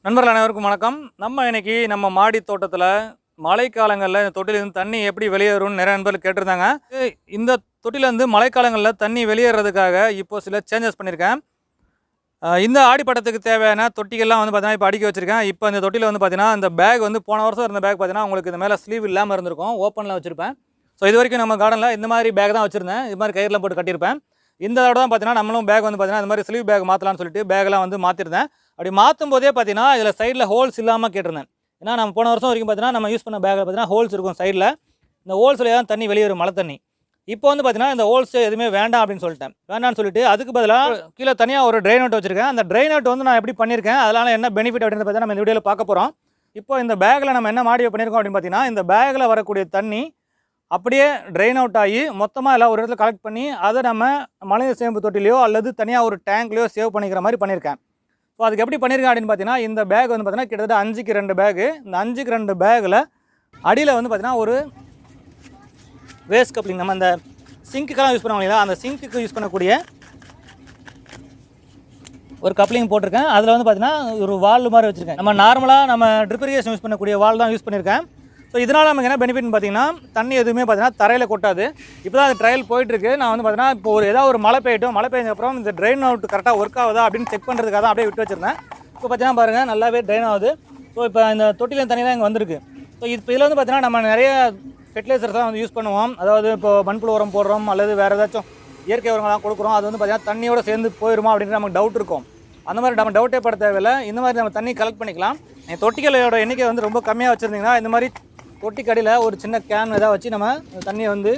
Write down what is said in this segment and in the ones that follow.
நண்பர்கள் அனைவருக்கும் வணக்கம். நம்ம இன்னைக்கு நம்ம மாடி தோட்டத்தில் மழைக்காலங்களில் இந்த தொட்டிலேருந்து தண்ணி எப்படி வெளியேறும்னு நிறைய நண்பர்கள் கேட்டிருந்தாங்க. இந்த தொட்டிலேருந்து மழைக்காலங்களில் தண்ணி வெளியேறதுக்காக இப்போ சில சேஞ்சஸ் பண்ணியிருக்கேன். இந்த ஆடிப்பட்டத்துக்கு தேவையான தொட்டிகள்லாம் வந்து பார்த்தீங்கன்னா இப்போ அடுக்கி வச்சுருக்கேன். இப்போ இந்த தொட்டியில் வந்து பார்த்தீங்கன்னா இந்த பேக் வந்து போன வருஷம் இருந்த பேக் பார்த்தீங்கன்னா உங்களுக்கு இந்த மேலே ஸ்லீவ் இல்லாமல் இருந்திருக்கும், ஓப்பனில் வச்சுருப்பேன். ஸோ இது வரைக்கும் நம்ம கார்டனில் இந்த மாதிரி பேக் தான் வச்சுருந்தேன். இது மாதிரி கயிறுலாம் போட்டு கட்டியிருப்பேன். இந்த தடவை தான் பார்த்தீங்கன்னா நம்மளும் பேக் வந்து பார்த்தீங்கன்னா இந்த மாதிரி ஸ்லீவ் பேக் மாற்றலாம்னு சொல்லிட்டு பேக்கெலாம் வந்து மாற்றிருந்தேன். அப்படி மாற்றும் போதே பார்த்தீங்கன்னா இதில் சைடில் ஹோல்ஸ் இல்லாமல் கேட்டிருந்தேன். ஏன்னா நம்ம போன வருஷம் வரைக்கும் பார்த்தீங்கன்னா நம்ம யூஸ் பண்ண பேக்கில் பார்த்தீங்கன்னா ஹோல்ஸ் இருக்கும் சைடில். இந்த ஹோல்ஸில் தான் தண்ணி வெளியேறும், மழை தண்ணி. இப்போ வந்து பார்த்தீங்கன்னா இந்த ஹோல்ஸ் எதுவுமே வேண்டாம் அப்படின்னு சொல்லிட்டேன். வேண்டாம்னு சொல்லிட்டு அதுக்கு பதிலாக கீழே தனியாக ஒரு ட்ரைன் அவுட் வச்சுருக்கேன். அந்த ட்ரைன் அவுட் வந்து நான் எப்படி பண்ணியிருக்கேன், அதனால் என்ன பெனிஃபிட் அப்படின்னு பார்த்தீங்கன்னா நம்ம இந்த வீடியோவில் பார்க்க போகிறோம். இப்போ இந்த பேக்கில் நம்ம என்ன மாடியை பண்ணியிருக்கோம் அப்படின்னு பார்த்தீங்கன்னா இந்த பேக்கில் வரக்கூடிய தண்ணி அப்படியே ட்ரைன் அவுட் ஆகி மொத்தமாக எல்லாம் ஒரு இடத்துல கலெக்ட் பண்ணி அதை நம்ம மழைநீர் சேமிப்பு தொட்டிலையோ அல்லது தனியாக ஒரு டேங்க்லையோ சேவ் பண்ணிக்கிற மாதிரி பண்ணியிருக்கேன். ஸோ அதுக்கு எப்படி பண்ணியிருக்கேன் அப்படின்னு பார்த்தீங்கன்னா இந்த பேக் வந்து பார்த்தீங்கன்னா கிட்டத்தட்ட 5க்கு 2 பேகு. இந்த 5க்கு 2 பேக்கில் அடியில் வந்து பார்த்தீங்கன்னா ஒரு வேஸ்ட் கப்ளிங், நம்ம அந்த சிங்க்குக்கெல்லாம் யூஸ் பண்ணுவோம் இல்லைங்களா, அந்த சிங்க்குக்கு யூஸ் பண்ணக்கூடிய ஒரு கப்ளிங் போட்டிருக்கேன். அதில் வந்து பார்த்தீங்கன்னா ஒரு வால் மாதிரி வச்சுருக்கேன். நம்ம நார்மலாக நம்ம ட்ரிப் இரிகேஷன் யூஸ் பண்ணக்கூடிய வால் தான் யூஸ் பண்ணியிருக்கேன். ஸோ இதனால் நமக்கு என்ன பெனிஃபிட்னு பார்த்தீங்கன்னா தண்ணி எதுவுமே பார்த்தீங்கன்னா தரையில் கொட்டாது. இப்போ தான் அது ட்ரையல் போயிட்டுருக்கு. நான் வந்து பார்த்தீங்கன்னா இப்போ ஏதாவது ஒரு மழை பெய்ஞ்சதுக்கப்புறம் இந்த ட்ரைன் அவுட் கரெக்டாக ஒர்க் ஆகுதா அப்படின்னு செக் பண்ணுறதுக்காக தான் அப்படியே விட்டு வச்சுருந்தேன். இப்போ பார்த்தீங்கன்னா பாருங்கள் நல்லாவே ட்ரைன் ஆகுது. ஸோ இப்போ இந்த தொட்டியில் தண்ணி தான் இங்கே வந்திருக்கு. ஸோ இப்போ இதில் வந்து பார்த்தீங்கன்னா நம்ம நிறைய ஃபெர்டிலைசர்ஸ் தான் வந்து யூஸ் பண்ணுவோம். அதாவது இப்போ மண்புழு உரம் போடுறோம் அல்லது வேறு ஏதாச்சும் இயற்கை உரங்கள்லாம் கொடுக்குறோம். அது வந்து பார்த்தீங்கன்னா தண்ணியோட சேர்ந்து போயிடுமா அப்படின்னு நமக்கு டவுட் இருக்கும். அந்த மாதிரி நம்ம டவுட்டே பட தேவையில்லை. இந்த மாதிரி நம்ம தண்ணி கலெக்ட் பண்ணிக்கலாம். தொட்டிகளோட எண்ணிக்கை வந்து ரொம்ப கம்மியாக வச்சுருந்தீங்கன்னா இந்த மாதிரி தொட்டிக்கு அடியில் ஒரு சின்ன கேன் ஏதாவது வச்சு நம்ம தண்ணியை வந்து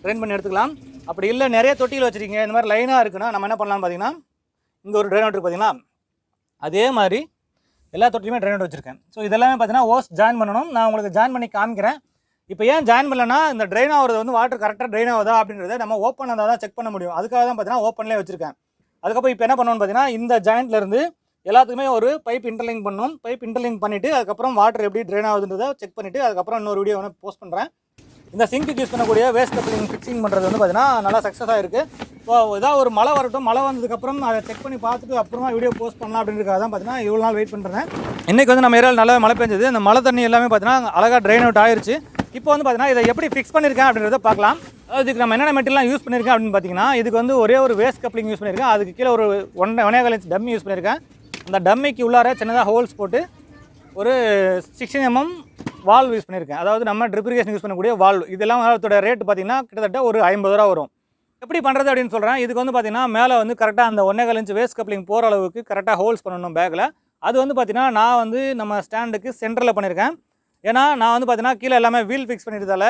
ட்ரைன் பண்ணி எடுத்துக்கலாம். அப்படி இல்லை நிறைய தொட்டிகள் வச்சுருக்கீங்க, இந்த மாதிரி லைனாக இருக்குன்னா நம்ம என்ன பண்ணலாம்னு பார்த்தீங்கன்னா இங்கே ஒரு ட்ரைன் அவுட் இருக்குது பார்த்தீங்களா, அதே மாதிரி எல்லா தொட்டிலுமே ட்ரைன் அவுட் வச்சுருக்கேன். ஸோ இதெல்லாமே பார்த்தீங்கன்னா ஓஸ் ஜாயின் பண்ணணும். நான் உங்களுக்கு ஜாயின் பண்ணி காமிக்கிறேன். இப்போ ஏன் ஜாயின் பண்ணலன்னா இந்த ட்ரைன் ஆகிறது வந்து வாட்டர் கரெக்டாக ட்ரைன் ஆகுதா அப்படின்றத நம்ம ஓப்பன் இருந்தால் தான் செக் பண்ண முடியும். அதுக்காக தான் பார்த்தீங்கன்னா ஓப்பன்லேயே வச்சுருக்கேன். அதுக்கப்புறம் இப்போ என்ன பண்ணுவோம்னு பார்த்தீங்கன்னா இந்த ஜாயிண்ட்லேருந்து எல்லாத்துக்குமே ஒரு பைப் இன்டர்லிங்க் பண்ணணும். பைப் இன்டர்லிங்க் பண்ணிவிட்டு அதுக்கப்புறம் வாட்டர் எப்படி ட்ரைன் ஆகுதுன்றதை செக் பண்ணிவிட்டு அதுக்கப்புறம் இன்னொரு வீடியோ வந்து போஸ்ட் பண்ணுறேன். இந்த சிங்க்கு யூஸ் பண்ணக்கூடிய வேஸ்ட் கப்ளிங் ஃபிக்ஸிங் பண்ணுறது வந்து பார்த்தீங்கன்னா நல்லா சக்ஸஸாக இருக்குது. ஸோ ஏதாவது ஒரு மழை வரட்டும், மழை வந்ததுக்கப்புறம் அதை செக் பண்ணி பார்த்துட்டு அப்புறமா வீடியோ போஸ்ட் பண்ணலாம் அப்படின்றதுக்காக தான் பார்த்தீங்கன்னா இவ்வளோ நாள் வெயிட் பண்ணுறேன். இன்றைக்கி வந்து நம்ம ஏரியாவில் நல்லா மழை பெஞ்சது. இந்த மழை தண்ணி எல்லாமே பார்த்தீங்கன்னா அழகாக ட்ரைன் அவுட் ஆயிடுச்சு. இப்போ வந்து பார்த்தீங்கன்னா இதை எப்படி ஃபிக்ஸ் பண்ணியிருக்கேன் அப்படின்றத பார்க்கலாம். அதுக்கு நம்ம என்னென்ன மெட்டீரியல்லாம் யூஸ் பண்ணியிருக்கேன் அப்படின்னு பார்த்தீங்கன்னா இதுக்கு வந்து ஒரே ஒரு வேஸ்ட் கப்ளிங் யூஸ் பண்ணியிருக்கேன். அதுக்கு கீழே ஒரு 1.25 இன்ச் டம்மி யூஸ் பண்ணியிருக்கேன். அந்த டம்மிக்கு உள்ளார சின்னதாக ஹோல்ஸ் போட்டு ஒரு 16 mm வால்வ் யூஸ் பண்ணியிருக்கேன். அதாவது நம்ம ட்ரிப் இரிகேஷன் யூஸ் பண்ணக்கூடிய வால்வ். இதெல்லாம் அதோட ரேட் பார்த்தீங்கன்னா கிட்டத்தட்ட ஒரு 50 ரூபா வரும். எப்படி பண்ணுறது அப்படின்னு சொல்கிறேன். இதுக்கு வந்து பார்த்தீங்கன்னா மேலே வந்து கரெக்டாக அந்த 1.25 இன்ச் வேஸ்ட் கப்ளிங் போகிற அளவுக்கு கரெக்டாக ஹோல்ஸ் பண்ணணும் பேக்கில். அது வந்து பார்த்தீங்கன்னா நான் வந்து நம்ம ஸ்டாண்டுக்கு சென்டரில் பண்ணியிருக்கேன். ஏன்னா நான் வந்து பார்த்தீங்கன்னா கீழே எல்லாமே வீல் ஃபிக்ஸ் பண்ணிட்டதால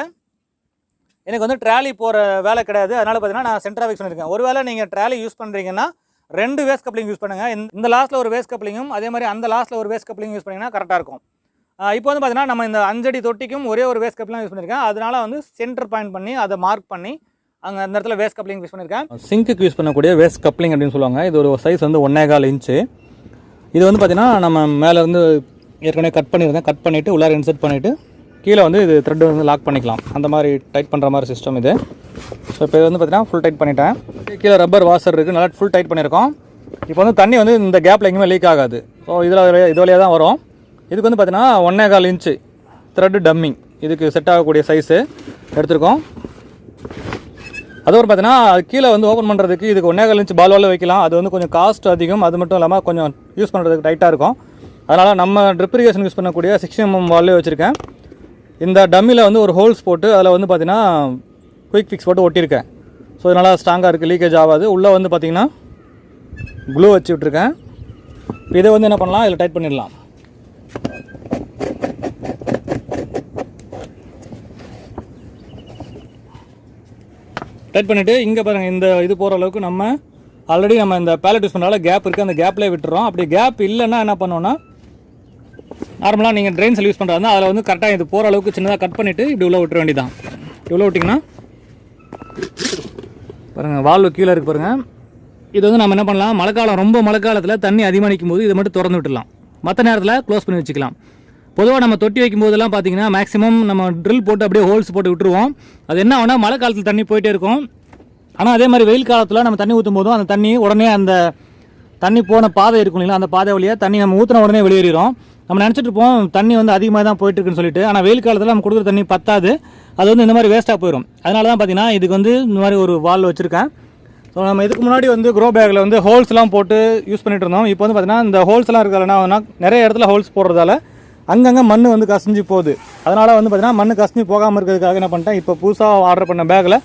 எனக்கு வந்து ட்ராலி போகிற வேலை கிடையாது. அதனால் பார்த்தீங்கன்னா நான் சென்டராக ஃபிக்ஸ் பண்ணியிருக்கேன். ஒருவேளை நீங்கள் ட்ராலி யூஸ் பண்ணுறீங்கன்னா 2 வேஸ்ட் கப்ளிங் யூஸ் பண்ணுங்கள். இந்த லாஸ்ட்டில் ஒரு வேஸ்ட் கப்ளிங்கும் அதே மாதிரி அந்த லாஸ்ட்டில் ஒரு வேஸ்ட் கப்ளிங் யூஸ் பண்ணிங்கன்னா கரெக்டாக இருக்கும். இப்போ வந்து பார்த்தீங்கன்னா நம்ம இந்த 5 அடி தொட்டிக்கும் ஒரே ஒரு வேஸ்ட் கப்ளிங் யூஸ் பண்ணியிருக்கேன். அதனால் வந்து சென்டர் பாயிண்ட் பண்ணி அதை மார்க் பண்ணி அங்கே அந்த இடத்துல வேஸ்ட் கப்ளிங் யூஸ் பண்ணியிருக்கேன். சிங்க்குக்கு யூஸ் பண்ணக்கூடிய வேஸ்ட் கப்ளிங் அப்படின்னு சொல்லுவாங்க. இது ஒரு சைஸ் வந்து 1.25 இன்ச்சு. இது வந்து பார்த்தீங்கன்னா நம்ம மேலே வந்து ஏற்கனவே கட் பண்ணியிருந்தேன். கட் பண்ணிவிட்டு உள்ளார இன்சர்ட் பண்ணிவிட்டு கீழே வந்து இது த்ரெட் வந்து லாக் பண்ணிக்கலாம். அந்த மாதிரி டைட் பண்ணுற மாதிரி சிஸ்டம் இது. ஸோ இப்போ இது வந்து பார்த்தீங்கன்னா ஃபுல் டைட் பண்ணிட்டேன். கீழே ரப்பர் வாஷர் இருக்குது, நல்லா ஃபுல் டைட் பண்ணியிருக்கோம். இப்போ வந்து தண்ணி வந்து இந்த கேப்பில் எங்கேயுமே லீக் ஆகாது. ஸோ இது வழியாக தான் வரும். இதுக்கு வந்து பார்த்தீங்கன்னா 1.25 இன்ச்சு த்ரெட்டு டம்மி இதுக்கு செட் ஆகக்கூடிய சைஸு எடுத்துருக்கோம். அதோடு பார்த்தீங்கன்னா கீழே வந்து ஓப்பன் பண்ணுறதுக்கு இதுக்கு 1.25 இன்ச்சு பால்வால் வைக்கலாம். அது வந்து கொஞ்சம் காஸ்ட் அதிகம். அது மட்டும் இல்லாமல் கொஞ்சம் யூஸ் பண்ணுறதுக்கு டைட்டாக இருக்கும். அதனால் நம்ம ட்ரிப் இரிகேஷன் யூஸ் பண்ணக்கூடிய 16 mm வால்லே வச்சுருக்கேன். இந்த டம்மியில் வந்து ஒரு ஹோல்ஸ் போட்டு அதில் வந்து பார்த்தீங்கன்னா குயிக் ஃபிக்ஸ் போட்டு ஒட்டியிருக்கேன். ஸோ இது நல்லா ஸ்ட்ராங்காக இருக்குது, லீக்கேஜ் ஆகாது. உள்ளே வந்து பார்த்திங்கன்னா க்ளூ வச்சு விட்ருக்கேன். இதை வந்து என்ன பண்ணலாம், இதில் டைட் பண்ணிடலாம். டைட் பண்ணிவிட்டு இங்கே பாருங்கள் இந்த இது போகிற அளவுக்கு நம்ம ஆல்ரெடி நம்ம இந்த பேலட் யூஸ் பண்ணுறதால கேப் இருக்குது, அந்த கேப்லேயே விட்டுறோம். அப்படி கேப் இல்லைன்னா என்ன பண்ணோன்னா நார்மலாக நீங்கள் ட்ரெயின்ஸில் யூஸ் பண்ணுறாருந்தா அதில் வந்து கரெக்டாக இது போகிற அளவுக்கு சின்னதாக கட் பண்ணிவிட்டு இப்படி உள்ள விட்டுற வேண்டியதான். இவ்வளோ விட்டிங்கன்னா பாருங்கள் வால்வு கீழே இருக்குது பாருங்கள். இது வந்து நம்ம என்ன பண்ணலாம், மழைக்காலம் ரொம்ப மழைக்காலத்தில் தண்ணி அதிகமாக நிற்கும் போது இதை மட்டும் திறந்து விட்டுடலாம். மற்ற நேரத்தில் க்ளோஸ் பண்ணி வச்சுக்கலாம். பொதுவாக நம்ம தொட்டி வைக்கும் போதெல்லாம் பார்த்தீங்கன்னா மேக்ஸிமம் நம்ம ட்ரில் போட்டு அப்படியே ஹோல்ஸ் போட்டு விட்டுருவோம். அது என்ன ஆகுனா மழை காலத்தில் தண்ணி போயிட்டே இருக்கும். ஆனால் அதே மாதிரி வெயில் காலத்தில் நம்ம தண்ணி ஊற்றும் போதும் அந்த தண்ணி உடனே அந்த தண்ணி போன பாதை இருக்கும் இல்லைங்களா, அந்த பாதை வழியாக தண்ணி நம்ம ஊற்றின உடனே வெளியேறிடும். நம்ம நினச்சிட்டு இருப்போம் தண்ணி வந்து அதிகமாக தான் போயிட்டுருக்குன்னு சொல்லிட்டு. ஆனால் வெயில் காலத்தில் நம்ம கொடுக்குற தண்ணி பத்தாது, அது வந்து இந்த மாதிரி வேஸ்ட்டாக போயிடும். அதனால தான் பார்த்தீங்கன்னா இதுக்கு வந்து இந்த மாதிரி ஒரு வால் வச்சுருக்கேன். ஸோ நம்ம இதுக்கு முன்னாடி வந்து க்ரோ பேக்கில் வந்து ஹோல்ஸ்லாம் போட்டு யூஸ் பண்ணிட்டு இருந்தோம். இப்போ வந்து பார்த்தீங்கன்னா இந்த ஹோல்ஸ்லாம் இருக்கிறதுனா நிறைய இடத்துல ஹோல்ஸ் போடுறதால அங்கங்கே மண் வந்து கசிஞ்சு போகுது. அதனால் வந்து பார்த்தீங்கன்னா மண் கசிஞ்சு போகாமல் இருக்கிறதுக்காக என்ன பண்ணிட்டேன், இப்போ புதுசாக ஆர்டர் பண்ண பேக்கில்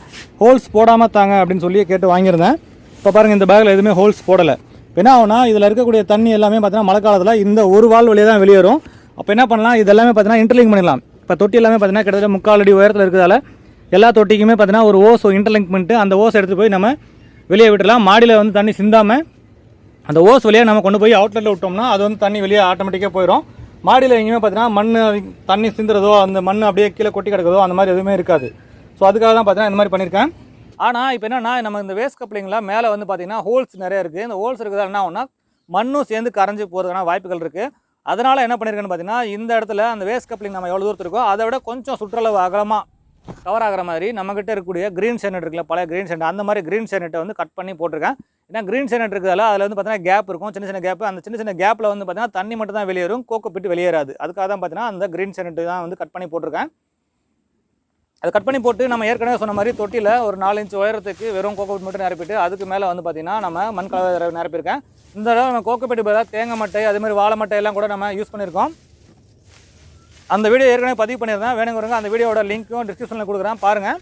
ஹோல்ஸ் போடாமல் தாங்க அப்படின்னு சொல்லி கேட்டு வாங்கியிருந்தேன். இப்போ பாருங்கள், இந்த பேக்கில் எதுவுமே ஹோல்ஸ் போடலை. இப்போ என்ன ஆகுனா, இதில் இருக்கக்கூடிய தண்ணி எல்லாமே பார்த்தீங்கன்னா மழை காலத்தில் இந்த ஒரு வால் வழியாக தான் வெளியேறும். அப்போ என்ன பண்ணலாம், இதெல்லாமே பார்த்தீங்கன்னா இன்டர்லிங்க் பண்ணிடலாம். இப்போ தொட்டி எல்லாமே பார்த்தீங்கன்னா கிட்டத்தட்ட 3/4 அடி உயரத்தில் இருக்கிறதால எல்லா தொட்டிக்குமே பார்த்தீங்கன்னா ஒரு ஓஸ் இன்டர்லிங்க் பண்ணிட்டு அந்த ஓஸ் எடுத்து போய் நம்ம வெளியே விட்டுடலாம். மாடியில் வந்து தண்ணி சிந்தாமல் அந்த ஓஸ் வழியாக நம்ம கொண்டு போய் அவுட்லெட்டில் விட்டோம்னா அது வந்து தண்ணி வெளியே ஆட்டோமேட்டிக்காக போயிடும். மாடியில் எங்கேயுமே பார்த்தீங்கன்னா மண் தண்ணி சிந்துறதோ அந்த மண் அப்படியே கீழே கொட்டி கிடக்குதோ அந்த மாதிரி எதுவுமே இருக்காது. ஸோ அதுக்காக தான் பார்த்தீங்கன்னா இந்த மாதிரி பண்ணியிருக்கேன். ஆனால் இப்போ என்னென்னா, நம்ம இந்த வேஸ்ட் கப்ளிங்கில் மேலே வந்து பார்த்தீங்கன்னா ஹோல்ஸ் நிறைய இருக்குது. இந்த ஹோல்ஸ் இருக்கிறதால என்ன ஆகுனா மண்ணும் சேர்ந்து கரைஞ்சி போகிறதுக்கான வாய்ப்புகள் இருக்குது. அதனால் என்ன பண்ணியிருக்கேன்னு பார்த்தீங்கன்னா, இந்த இடத்துல அந்த வேஸ்ட் கப்ளிங் நம்ம எவ்வளோ தூரத்து இருக்கோ அதை விட கொஞ்சம் சுற்றளவு அகலமாக கவர் ஆகிற மாதிரி நம்மகிட்ட இருக்கக்கூடிய க்ரீன் சேனட் இருக்குல்ல, பழைய க்ரீன் சேனட், அந்த மாதிரி க்ரீன் சேனட்டை வந்து கட் பண்ணி போட்டிருக்கேன். ஏன்னா க்ரீன் சேனட் இருக்கிறதால அதில் வந்து பார்த்தீங்கன்னா கேப் இருக்கும், சின்ன சின்ன கேப். அந்த சின்ன சின்ன கேப்பில் வந்து பார்த்தீங்கன்னா தண்ணி மட்டும் தான் வெளியேறும், கோகோ பிட் வெளியேறாது. அதுக்காக தான் பார்த்தீங்கன்னா அந்த க்ரீன் சேனட்டு தான் வந்து கட் பண்ணி போட்டிருக்கேன். அதை கட் பண்ணி போட்டு நம்ம ஏற்கனவே சொன்ன மாதிரி தொட்டியில் ஒரு 4 இன்ச் உயரத்துக்கு வெறும் கோகோ பிட் மட்டும் நிரப்பிட்டு அதுக்கு மேலே வந்து பார்த்தீங்கன்னா நம்ம மண் கலவை நிரப்பியிருக்கேன். இந்த தடவை நம்ம கோகோ பிட் பதிலாக தேங்காய் மட்டை அதேமாதிரி வாழை மட்டை எல்லாம் கூட நம்ம யூஸ் பண்ணியிருக்கோம். அந்த வீடியோ ஏற்கனவே பதிவு பண்ணியிருந்தேன், வேணுங்கிறவங்க அந்த வீடியோட லிங்க்கும் டிஸ்கிரிப்ஷனில் கொடுக்குறேன் பாருங்கள்.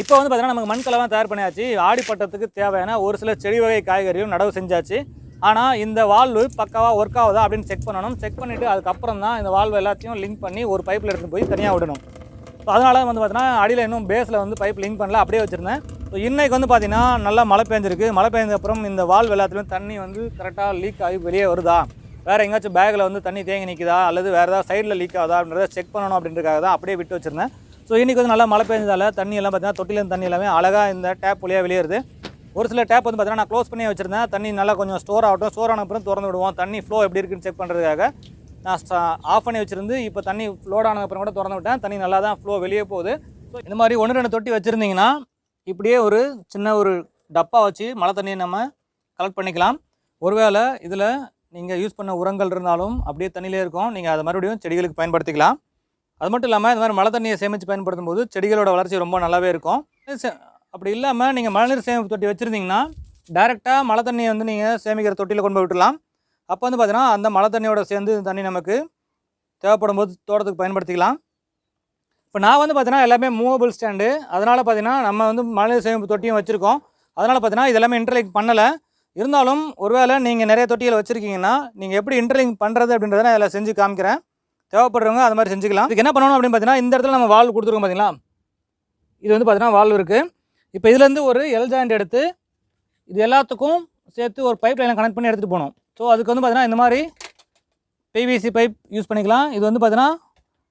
இப்போ வந்து பார்த்தீங்கன்னா நமக்கு மண் கலவை தயார் பண்ணியாச்சு. ஆடிப்பட்டத்துக்கு தேவையான ஒரு சில செடி வகை காய்கறியும் நடவு செஞ்சாச்சு. ஆனால் இந்த வால்வு பக்காவாக ஒர்க் ஆகுதா அப்படின்னு செக் பண்ணணும். செக் பண்ணிவிட்டு அதுக்கப்புறம் தான் இந்த வால்வு எல்லாத்தையும் லிங்க் பண்ணி ஒரு பைப்பில் எடுத்துகிட்டு போய் தனியாக விடணும். ஸோ அதனால் வந்து பார்த்தீங்கன்னா அடியில் இன்னும் பேஸில் வந்து பைப் லிங்க் பண்ணல, அப்படியே வச்சுருந்தேன். ஸோ இன்றைக்கி வந்து பார்த்தீங்கன்னா நல்லா மழை பெஞ்சிருக்கு. மழை பெஞ்சதுக்கப்புறம் இந்த வால்வு எல்லாத்துலேயும் தண்ணி வந்து கரெக்டாக லீக் ஆகி வெளியே வருதா, வேறு எங்கேயாச்சும் பேக்கில் வந்து தண்ணி தேங்கி நிற்குதா அல்லது வேறு ஏதாவது சைடில் லீக் ஆகுதா அப்படின்றத செக் பண்ணணும் அப்படின்றதுக்காக தான் அப்படியே விட்டு வச்சுருந்தேன். ஸோ இன்றைக்கி வந்து நல்லா மழை பெஞ்சதால் தண்ணி எல்லாம் பார்த்தீங்கன்னா தொட்டிலேருந்து தண்ணி எல்லாமே அழகாக இந்த டேப் வழியாக வெளியேறுது. ஒரு சில டேப் வந்து பார்த்தீங்கன்னா நான் க்ளோஸ் பண்ணி வச்சுருந்தேன், தண்ணி நல்லா கொஞ்சம் ஸ்டோர் ஆகட்டும், ஸ்டோர் ஆன அப்புறம் திறந்து விடுவோம், தண்ணி ஃப்ளோ எப்படி இருக்குன்னு செக் பண்ணுறதுக்காக நான் ஆஃப் பண்ணி வச்சுருந்து இப்போ தண்ணி ஃப்ளோட் ஆனதுக்கப்புறம் கூட திறந்து விட்டேன். தண்ணி நல்லா தான் ஃப்ளோ வெளியே போகுது. ஸோ இந்த மாதிரி 1-2 தொட்டி வச்சுருந்தீங்கன்னா இப்படியே ஒரு சின்ன ஒரு டப்பா வச்சு மழை தண்ணியை நம்ம கலெக்ட் பண்ணிக்கலாம். ஒருவேளை இதில் நீங்கள் யூஸ் பண்ண உரங்கள் இருந்தாலும் அப்படியே தண்ணியிலே இருக்கும், நீங்கள் அதை மறுபடியும் செடிகளுக்கு பயன்படுத்திக்கலாம். அது மட்டும் இல்லாமல் இந்த மாதிரி மழை தண்ணியை சேமித்து பயன்படுத்தும் போது செடிகளோட வளர்ச்சி ரொம்ப நல்லாவே இருக்கும். அப்படி இல்லாமல் நீங்கள் மழைநீர் சேமிப்பு தொட்டி வச்சுருந்தீங்கன்னா டைரெக்டாக மழை தண்ணியை வந்து நீங்கள் சேமிக்கிற தொட்டியில் கொண்டு போய் விட்டுலாம். அப்போ வந்து பார்த்தீங்கன்னா அந்த மழை தண்ணியோட சேர்ந்து தண்ணி நமக்கு தேவைப்படும் போது தோட்டத்துக்கு பயன்படுத்திக்கலாம். இப்போ நான் வந்து பார்த்தீங்கன்னா எல்லாமே மூவபிள் ஸ்டாண்டு, அதனால் பார்த்தீங்கன்னா நம்ம வந்து மழைநீர் சேமிப்பு தொட்டியும் வச்சுருக்கோம். அதனால் பார்த்தீங்கன்னா இது எல்லாமே இன்டர்லிங்க் பண்ணலை. இருந்தாலும் ஒருவேளை நீங்கள் நிறைய தொட்டியில் வச்சுருக்கீங்கன்னா நீங்கள் எப்படி இன்டர்லிங்க் பண்ணுறது அப்படின்றத நான் இதில் செஞ்சு காமிக்கிறேன். தேவைப்படுறவங்க அது மாதிரி செஞ்சுக்கலாம். இதுக்கு என்ன பண்ணணும் அப்படின்னு பார்த்தீங்கன்னா, இந்த இடத்துல நம்ம வால்வு கொடுத்துருக்கோம் பார்த்தீங்களா, இது வந்து பார்த்தீங்கன்னா வால்வு இருக்குது. இப்போ இதுலேருந்து ஒரு எல் ஜாயிண்ட் எடுத்து இது எல்லாத்துக்கும் சேர்த்து ஒரு பைப் லைனை கனெக்ட் பண்ணி எடுத்துகிட்டு போகணும். ஸோ அதுக்கு வந்து பார்த்தீங்கன்னா இந்த மாதிரி பிவிசி பைப் யூஸ் பண்ணிக்கலாம். இது வந்து பார்த்தீங்கன்னா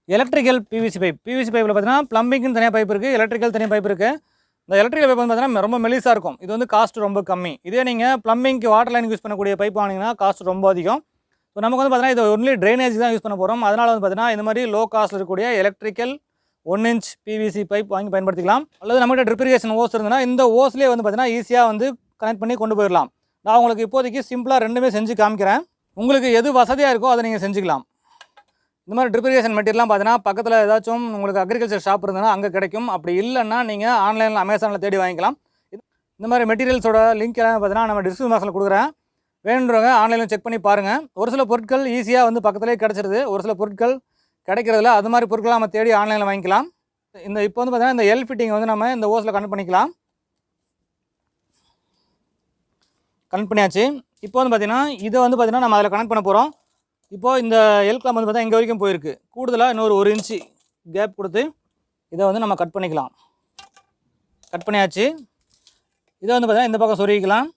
எலக்ட்ரிக்கல் பிவிசி பைப். பிவிசி பைப்பில் பார்த்தீங்கன்னா ப்ளம்பிங்னு தனியாக பைப் இருக்குது, எலக்ட்ரிக்கல் தனியாக பைப் இருக்குது. இந்த எலக்ட்ரிக்கல் பைப் வந்து பார்த்தீங்கன்னா ரொம்ப மெலிசாக இருக்கும், இது வந்து காஸ்ட் ரொம்ப கம்மி. இதே நீங்கள் ப்ளம்பிங்க்கு வாட்டர் லைன் யூஸ் பண்ணக்கூடிய பைப் வாங்கினீங்கன்னா காஸ்ட் ரொம்ப அதிகம். ஸோ நமக்கு வந்து பார்த்தீங்கன்னா இது ஒன்லி ட்ரைனேஜ் தான் யூஸ் பண்ண போகிறோம். அதனால் வந்து பார்த்தீங்கன்னா இந்த மாதிரி லோ காஸ்ட்டில் இருக்கக்கூடிய எலக்ட்ரிக்கல் 1 இன்ச் பிவிசி பைப் வாங்கி பயன்படுத்திக்கலாம். அல்லது நம்மகிட்ட ட்ரிப் இரிகேஷன் ஓஸ் இருந்ததுன்னா இந்த ஓஸ்லேயே வந்து பார்த்தீங்கன்னா ஈஸியாக வந்து கனெக்ட் பண்ணி கொண்டு போயிடலாம். நான் உங்களுக்கு இப்போதைக்கு சிம்பிளாக ரெண்டுமே செஞ்சு காமிக்கிறேன். உங்களுக்கு எது வசதியாக இருக்கோ அதை நீங்கள் செஞ்சுக்கலாம். இந்த மாதிரி ட்ரிப் இரிகேஷன் மெட்டீரியல்லாம் பார்த்தீங்கன்னா பக்கத்தில் ஏதாச்சும் உங்களுக்கு அக்ரிகல்ச்சர் ஷாப் இருந்ததுன்னா அங்கே கிடைக்கும். அப்படி இல்லைன்னா நீங்கள் ஆன்லைனில் அமேசானில் தேடி வாங்கிக்கலாம். இந்த மாதிரி மெட்டீரியல்ஸோட லிங்க் எல்லாம் பார்த்தீங்கன்னா நம்ம டிஸ்கிரிப்ஷன் பாக்ஸில் கொடுக்குறேன், வேணுன்றவங்க ஆன்லைனில் செக் பண்ணி பாருங்கள். ஒரு சில பொருட்கள் ஈஸியாக வந்து பக்கத்துலேயே கிடச்சிருது, ஒரு சில பொருட்கள் கிடைக்கிறதில்ல. அது மாதிரி பொருட்களை நம்ம தேடி ஆன்லைனில் வாங்கிக்கலாம். இப்போ வந்து பார்த்தீங்கன்னா இந்த எல் ஃபிட்டிங் வந்து நம்ம இந்த ஓஸில் கனெக்ட் பண்ணிக்கலாம். கனெக்ட் பண்ணியாச்சு. இப்போ வந்து பார்த்தீங்கன்னா இதை வந்து பார்த்தீங்கன்னா நம்ம அதில் கனெக்ட் பண்ண போகிறோம். இப்போது இந்த எல் கிளாம்ப் வந்து பார்த்தீங்கன்னா இங்கே வரைக்கும் போயிருக்கு. கூடுதலாக இன்னொரு 1 இன்ச்சு கேப் கொடுத்து இதை வந்து நம்ம கட் பண்ணிக்கலாம். கட் பண்ணியாச்சு. இதை வந்து பார்த்தீங்கன்னா இந்த பக்கம் சொருகிக்கலாம்.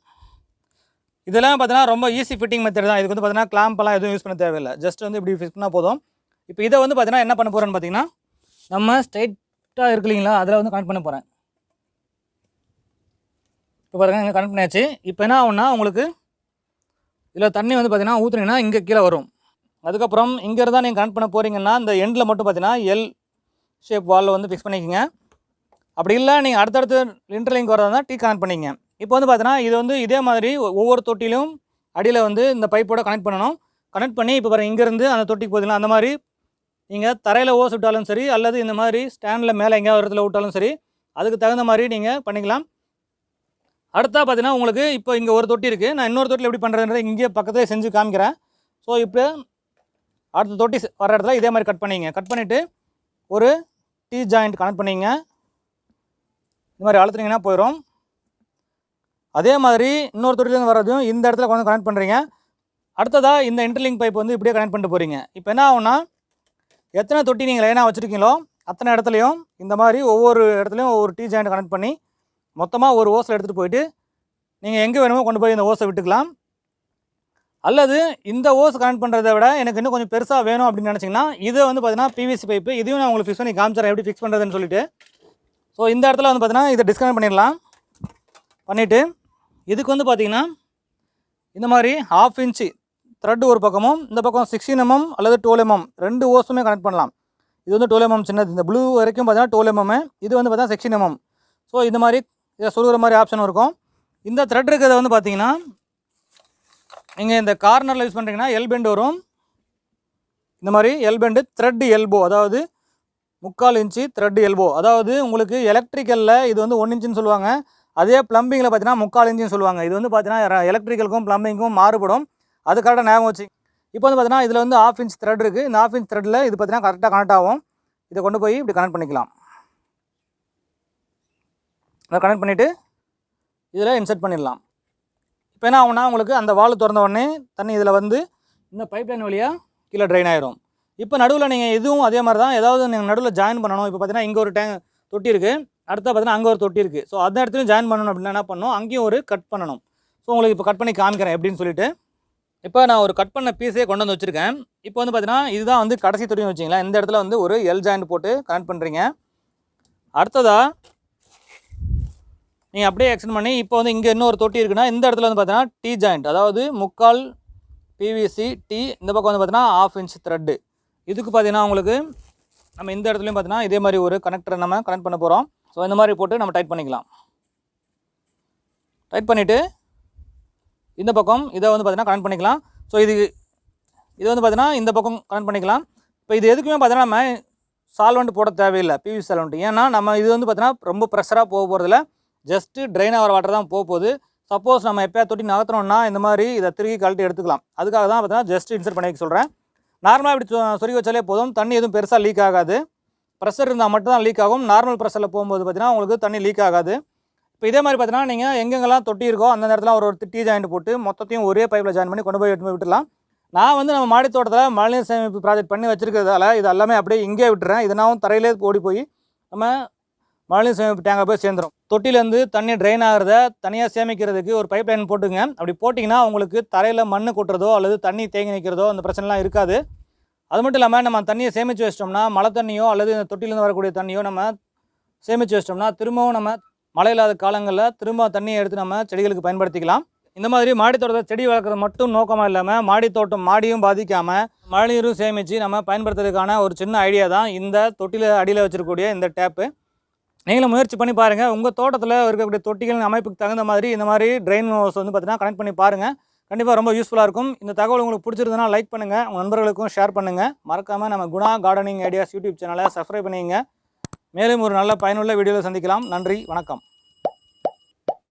இதெல்லாம் பார்த்தீங்கன்னா ரொம்ப ஈஸி ஃபிட்டிங் மெத்தட் தான். இதுக்கு வந்து பார்த்தீங்கன்னா கிளாம்பெல்லாம் எதுவும் யூஸ் பண்ண தேவையில்லை, ஜஸ்ட் வந்து இப்படி ஃபிட் பண்ணால் போதும். இப்போ இதை வந்து பார்த்தீங்கன்னா என்ன பண்ண போகிறேன்னு பார்த்தீங்கன்னா நம்ம ஸ்ட்ரைட்டாக இருக்கு இல்லைங்களா, அதில் வந்து கனெக்ட் பண்ண போகிறேன். இப்போ பாருங்கள் இங்கே கனெக்ட் பண்ணியாச்சு. இப்போ என்ன ஆகும்னா உங்களுக்கு இதில் தண்ணி வந்து பார்த்தீங்கன்னா ஊற்றுனீங்கன்னா இங்கே கீழே வரும். அதுக்கப்புறம் இங்கே இருந்தால் நீங்கள் கனெக்ட் பண்ண போகிறீங்கன்னா இந்த எண்டில் மட்டும் பார்த்தீங்கன்னா எல் ஷேப் வாலில் வந்து ஃபிக்ஸ் பண்ணிக்கோங்க. அப்படி இல்லை நீங்கள் அடுத்தடுத்து இன்டர்லிங்க் வரதா டி கனெக்ட் பண்ணிங்க. இப்போ வந்து பார்த்தீங்கன்னா இது வந்து இதே மாதிரி ஒவ்வொரு தொட்டிலும் அடியில் வந்து இந்த பைப்போட கனெக்ட் பண்ணணும். கனெக்ட் பண்ணி இப்போ பாருங்கள் இங்கேருந்து அந்த தொட்டிக்கு போதில்லை, அந்த மாதிரி நீங்கள் தரையில் ஓஸ் விட்டாலும் சரி அல்லது இந்த மாதிரி ஸ்டாண்டில் மேலே எங்கேயாவது ஒரு இடத்துல விட்டாலும் சரி, அதுக்கு தகுந்த மாதிரி நீங்கள் பண்ணிக்கலாம். அடுத்தா பார்த்தீங்கன்னா உங்களுக்கு இப்போ இங்கே ஒரு தொட்டி இருக்குது. நான் இன்னொரு தொட்டியில் எப்படி பண்ணுறதுன்றதை இங்கே பக்கத்துலேயே செஞ்சு காமிக்கிறேன். ஸோ இப்போ அடுத்த தொட்டி வர இடத்துல இதே மாதிரி கட் பண்ணிங்க. கட் பண்ணிவிட்டு ஒரு டீ ஜாயிண்ட் கனெக்ட் பண்ணிங்க. இந்த மாதிரி அழுத்துனீங்கன்னா போயிடும். அதே மாதிரி இன்னொரு தொட்டிலேருந்து வர்றதையும் இந்த இடத்துல கொஞ்சம் கனெக்ட் பண்ணுறீங்க. அடுத்ததாக இந்த இன்டர்லிங்க் பைப் வந்து இப்படியே கனெக்ட் பண்ணிட்டு போகிறீங்க. இப்போ என்ன ஆகும்னா, எத்தனை தொட்டி நீங்கள் லைனாக வச்சுருக்கீங்களோ அத்தனை இடத்துலையும் இந்த மாதிரி ஒவ்வொரு இடத்துலையும் ஒவ்வொரு டீ ஜாயிண்ட் கனெக்ட் பண்ணி மொத்தமாக ஒரு ஓஸில் எடுத்துகிட்டு போயிட்டு நீங்கள் எங்கே வேணுமோ கொண்டு போய் இந்த ஓஸை விட்டுக்கலாம். அல்லது இந்த ஓஸ் கனெக்ட் பண்ணுறதை விட எனக்கு இன்னும் கொஞ்சம் பெருசாக வேணும் அப்படின்னு நினச்சிங்கன்னா இதை வந்து பார்த்தீங்கன்னா பிவிசி பைப்பு, இதையும் நான் உங்களுக்கு ஃபிக்ஸ் பண்ணி காமிச்சிடறேன் எப்படி ஃபிக்ஸ் பண்ணுறதுன்னு சொல்லிட்டு. ஸோ இந்த இடத்துல வந்து பார்த்தீங்கன்னா இதை டிஸ்கனெக்ட் பண்ணிடலாம். பண்ணிவிட்டு இதுக்கு வந்து பார்த்திங்கன்னா இந்த மாதிரி 1/2 இன்ச்சு த்ரெட் ஒரு பக்கமும் இந்த பக்கம் 16 mm அல்லது 12 mm ரெண்டு ஓஸுமே கனெக்ட் பண்ணலாம். இது வந்து 12 mm சின்னது, இந்த ப்ளூ வரைக்கும் பார்த்தீங்கன்னா 12 mm, இது வந்து பார்த்தீங்கன்னா 16 mm. ஸோ இந்த மாதிரி இதை சொல்கிற மாதிரி ஆப்ஷன் இருக்கும். இந்த த்ரெட் இருக்கிறத வந்து பார்த்தீங்கன்னா நீங்கள் இந்த கார்னரில் யூஸ் பண்ணுறீங்கன்னா எல் பெண்ட் வரும். இந்த மாதிரி எல் பெண்டு த்ரெட் எல்போ, அதாவது 3/4 இன்ச்சு த்ரெட் எல்போ. அதாவது உங்களுக்கு எலக்ட்ரிக்கலில் இது வந்து 1 இன்ச்சுன்னு சொல்லுவாங்க, அதே ப்ளம்பிங்கில் பார்த்தீங்கன்னா 3/4 இன்ச்சுன்னு சொல்லுவாங்க. இது வந்து பார்த்தீங்கன்னா எலக்ட்ரிக்கலுக்கும் ப்ளம்பிங்கும் மாறுபடும், அது கரெக்டாக ஞாபகம் வச்சு. இப்போ வந்து பார்த்தீங்கன்னா இதில் வந்து 1/2 இன்ச் த்ரெட் இருக்குது. இந்த 1/2 இன்ச் த்ரெட்டில் இது பார்த்தீங்கன்னா கரெக்டாக கனெக்ட் ஆகும். இதை கொண்டு போய் இப்படி கனெக்ட் பண்ணிக்கலாம். அதை கனெக்ட் பண்ணிவிட்டு இதில் இன்சர்ட் பண்ணிடலாம். இப்போ என்ன ஆகும்னா உங்களுக்கு அந்த வால் திறந்த உடனே தண்ணி இதில் வந்து இந்த பைப் லைன் வழியாக கீழே ட்ரைன் ஆயிரும். இப்போ நடுவில் நீங்கள் இதுவும் அதே மாதிரி தான் ஏதாவது நீங்கள் நடுவில் ஜாயின் பண்ணணும். இப்போ பார்த்தீங்கன்னா இங்கே ஒரு தொட்டி இருக்குது, அடுத்த பார்த்தீங்கன்னா அங்கே ஒரு தொட்டி இருக்குது. ஸோ அந்த இடத்துலையும் ஜாயின் பண்ணணும் அப்படின்னா என்ன பண்ணணும், அங்கேயும் ஒரு கட் பண்ணணும். ஸோ உங்களுக்கு இப்போ கட் பண்ணி காமிக்கிறேன் எப்படின்னு சொல்லிட்டு. இப்போ நான் ஒரு கட் பண்ண பீஸே கொண்டு வந்து வச்சுருக்கேன். இப்போ வந்து பார்த்தீங்கன்னா இதுதான் வந்து கடைசி தொட்டின்னு வச்சிங்களேன். இந்த இடத்துல வந்து ஒரு எல் ஜாயிண்ட் போட்டு கனெக்ட் பண்ணுறீங்க. அடுத்ததாக நீங்கள் அப்படியே எக்ஸ்டெண்ட் பண்ணி இப்போ வந்து இங்கே இன்னொரு தொட்டி இருக்குன்னா இந்த இடத்துல வந்து பார்த்தீங்கன்னா டீ ஜாயிண்ட், அதாவது 3/4 பிவிசி டீ, இந்த பக்கம் வந்து பார்த்தீங்கன்னா 1/2 இன்ச் த்ரெட்டு. இதுக்கு பார்த்தீங்கன்னா உங்களுக்கு நம்ம இந்த இடத்துலையும் பார்த்தீங்கன்னா இதே மாதிரி ஒரு கனெக்டரை நம்ம கனெக்ட் பண்ண போகிறோம். ஸோ இந்த மாதிரி போட்டு நம்ம டைட் பண்ணிக்கலாம். டைட் பண்ணிவிட்டு இந்த பக்கம் இதை வந்து பார்த்தீங்கன்னா கனெக்ட் பண்ணிக்கலாம். ஸோ இது வந்து பார்த்தீங்கன்னா இந்த பக்கம் கனெக்ட் பண்ணிக்கலாம். இப்போ இது எதுக்குமே பார்த்தீங்கன்னா நம்ம சால்வெண்ட் போட தேவையில்லை, பிவிசி சால்வெண்ட். ஏன்னா நம்ம இது வந்து பார்த்தீங்கன்னா ரொம்ப ப்ரெஷராக போக போகிறதில்ல, ஜஸ்ட்டு ட்ரைன் ஆகிற வாட்டர் தான் போக போகுது. சப்போஸ் நம்ம எப்போயா தொட்டி நகர்த்தணும்னா இந்த மாதிரி இதை திருக்கி கழட்டி எடுத்துக்கலாம். அதுக்காக தான் பார்த்தீங்கன்னா ஜஸ்ட் இன்சர்ட் பண்ணி வைக்க சொல்கிறேன். நார்மலாக இப்படி சொருகி வச்சாலே போதும், தண்ணி எதுவும் பெருசாக லீக் ஆகாது. ப்ரெஷர் இருந்தால் மட்டும் தான் லீக் ஆகும். நார்மல் ப்ரெஷரில் போகும்போது பார்த்தீங்கன்னா உங்களுக்கு தண்ணி லீக் ஆகாது. இப்போ இதே மாதிரி பார்த்தீங்கன்னா நீங்கள் எங்கெங்கெல்லாம் தொட்டி இருக்கோ அந்த நேரத்தில் ஒரு டீ ஜாயிண்ட் போட்டு மொத்தத்தையும் ஒரே பைப்பில் ஜாயின் பண்ணி கொண்டு போய் எடுத்து போய் விட்டுலாம். நான் வந்து நம்ம மாடி தோட்டத்தில் மழைநீர் சேமிப்பு ப்ராஜெக்ட் பண்ணி வச்சுருக்கிறதால இது எல்லாமே அப்படியே இங்கே விட்டுறேன். இதனாவும் தரையிலே ஓடி போய் நம்ம மழைநீர் சேமிப்பு டேங்கை போய் சேர்ந்துடும். தொட்டிலேருந்து தண்ணி ட்ரைன் ஆகிறத தனியாக சேமிக்கிறதுக்கு ஒரு பைப் லைன் போட்டுங்க. அப்படி போட்டிங்கன்னா உங்களுக்கு தரையில் மண் கொட்டுறதோ அல்லது தண்ணி தேங்கி நிற்கிறதோ அந்த பிரச்சனைலாம் இருக்காது. அது மட்டும் இல்லாமல் நம்ம தண்ணியை சேமித்து வச்சிட்டோம்னா, மழை தண்ணியோ அல்லது இந்த தொட்டிலேருந்து வரக்கூடிய தண்ணியோ நம்ம சேமித்து வச்சிட்டோம்னா திரும்பவும் நம்ம மழை இல்லாத காலங்களில் திரும்ப தண்ணியை எடுத்து நம்ம செடிகளுக்கு பயன்படுத்திக்கலாம். இந்த மாதிரி மாடி தோட்டத்தை செடி வளர்க்குறது மட்டும் நோக்கமாக இல்லாமல் மாடி தோட்டம் மாடியும் பாதிக்காமல் மழைநீரும் சேமித்து நம்ம பயன்படுத்துறதுக்கான ஒரு சின்ன ஐடியா தான் இந்த தொட்டியில் அடியில் வச்சிருக்கக்கூடிய இந்த டேப்பு. நீங்களும் முயற்சி பண்ணி பாருங்கள். உங்கள் தோட்டத்தில் இருக்கக்கூடிய தொட்டிகளின் அமைப்புக்கு தகுந்த மாதிரி இந்த மாதிரி ட்ரெயின் ஹோஸ் வந்து பார்த்தீங்கன்னா கனெக்ட் பண்ணி பாருங்கள். கண்டிப்பாக ரொம்ப யூஸ்ஃபுல்லாக இருக்கும். இந்த தகவல் உங்களுக்கு பிடிச்சிருந்ததுன்னா லைக் பண்ணுங்கள், உங்கள் நண்பர்களுக்கும் ஷேர் பண்ணுங்கள். மறக்காமல் நம்ம குணா கார்டனிங் ஐடியாஸ் யூடியூப் சேனலை சப்ஸ்கிரைப் பண்ணிங்க. மேலும் ஒரு நல்ல பயனுள்ள வீடியோவில் சந்திக்கலாம். நன்றி, வணக்கம்.